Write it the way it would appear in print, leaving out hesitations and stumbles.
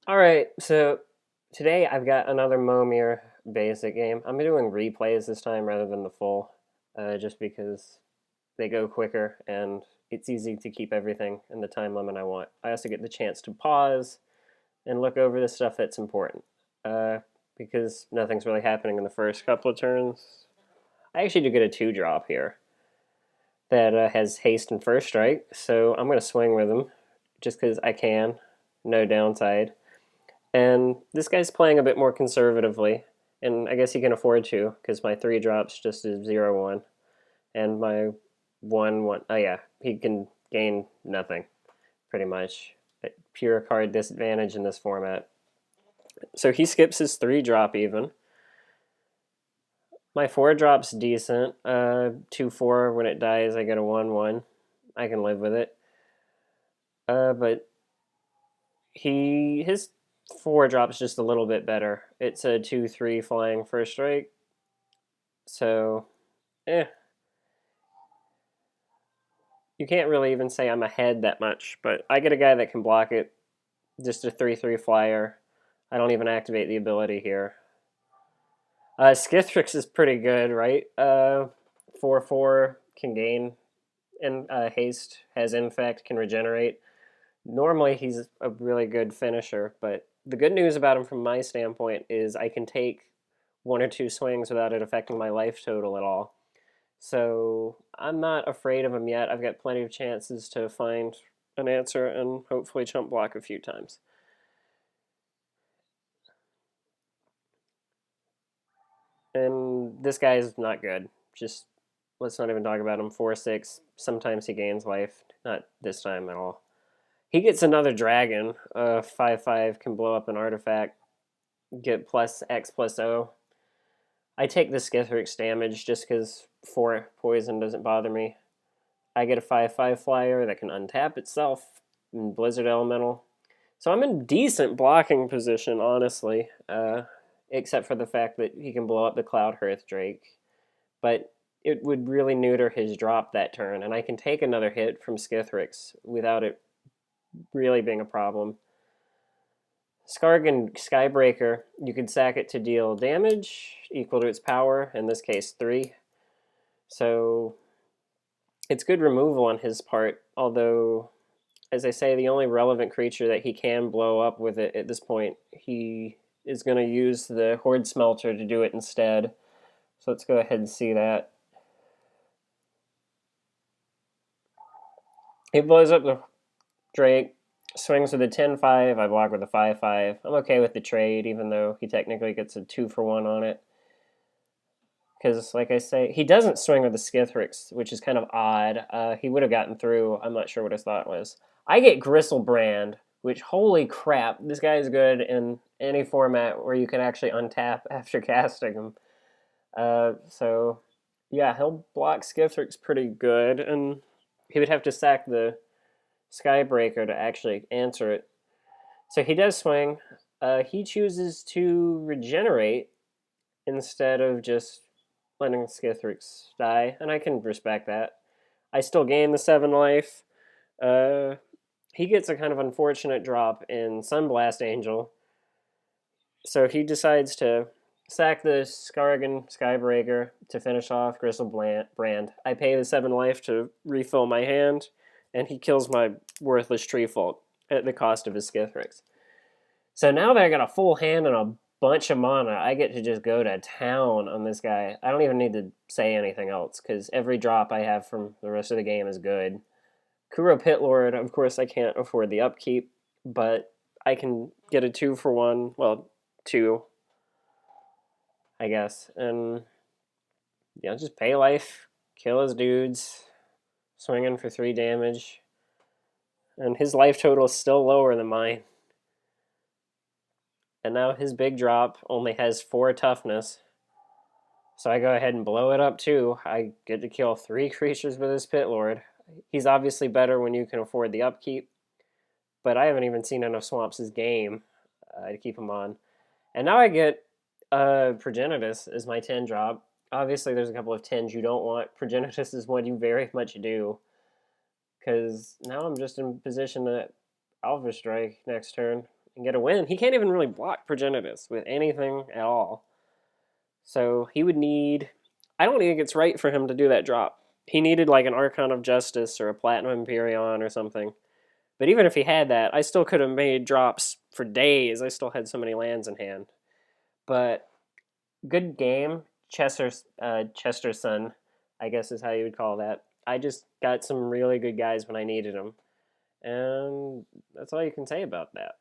Alright, so today I've got another Momir Basic game. I'm doing replays this time rather than the full, just because they go quicker and it's easy to keep everything in the time limit I want. I also get the chance to pause and look over the stuff that's important, uh, because nothing's really happening in the first couple of turns. I actually do get a 2-drop here that has haste and first strike, so I'm going to swing with him just because I can. No downside. And this guy's playing a bit more conservatively, and I guess he can afford to because my 3 drops just is 0-1, and my 1-1. Oh yeah, he can gain nothing pretty much. Pure card disadvantage in this format. So he skips his 3 drop even. My 4 drop's decent. 2-4 when it dies, I get a 1-1. I can live with it. But his 4 drops just a little bit better. It's a 2-3 flying first strike. So, you can't really even say I'm ahead that much, but I get a guy that can block it. Just a 3-3 flyer. I don't even activate the ability here. Skithrix is pretty good, right? 4-4 can gain, and haste, has infect, can regenerate. Normally he's a really good finisher, but the good news about him from my standpoint is I can take 1 or 2 swings without it affecting my life total at all. So I'm not afraid of him yet. I've got plenty of chances to find an answer and hopefully chump block a few times. And this guy is not good. Just let's not even talk about him. 4-6. Sometimes he gains life. Not this time at all. He gets another dragon. 5-5 can blow up an artifact. Get plus X plus O. I take the Skithrix damage just because 4 poison doesn't bother me. I get a 5-5 flyer that can untap itself in Blizzard Elemental. So I'm in decent blocking position, honestly, except for the fact that he can blow up the Cloud Hearth Drake. But it would really neuter his drop that turn, and I can take another hit from Skithrix without it really being a problem. Skargan Skybreaker, you could sack it to deal damage equal to its power, in this case 3. So it's good removal on his part, although, as I say, the only relevant creature that he can blow up with it at this point, he is going to use the Horde Smelter to do it instead. So let's go ahead and see that. He blows up the Drake, swings with a 10-5, I block with a 5-5. I'm okay with the trade, even though he technically gets a 2-for-1 on it. Because, like I say, he doesn't swing with the Skithrix, which is kind of odd. He would have gotten through. I'm not sure what his thought was. I get Gristlebrand, which, holy crap, this guy is good in any format where you can actually untap after casting him. So, yeah, he'll block Skithrix pretty good, and he would have to sack the Skybreaker to actually answer it. So he does swing. He chooses to regenerate instead of just letting Skithrix die, and I can respect that. I still gain the 7 life. Uh, he gets a kind of unfortunate drop in Sunblast Angel, so he decides to sack the Skargan Skybreaker to finish off Gristlebrand. I pay the 7 life to refill my hand, and he kills my worthless Treefolk at the cost of his Skithrix. So now that I got a full hand and a bunch of mana, I get to just go to town on this guy. I don't even need to say anything else, because every drop I have from the rest of the game is good. Kuro Pitlord, of course, I can't afford the upkeep, but I can get a 2-for-1, well, 2, I guess, and just pay life, kill his dudes, swinging for 3 damage, and his life total is still lower than mine. And now his big drop only has 4 toughness. So I go ahead and blow it up too. I get to kill 3 creatures with his Pit Lord. He's obviously better when you can afford the upkeep, but I haven't even seen enough Swamps' game to keep him on. And now I get Progenitus as my 10 drop. Obviously there's a couple of 10s you don't want. Progenitus is one you very much do, because now I'm just in position to Alpha Strike next turn. and get a win. He can't even really block Progenitus with anything at all. So he would need. I don't think it's right for him to do that drop. He needed like an Archon of Justice or a Platinum Empyreon or something. But even if he had that, I still could have made drops for days. I still had so many lands in hand. But good game, Chesterson, I guess is how you would call that. I just got some really good guys when I needed them. And that's all you can say about that.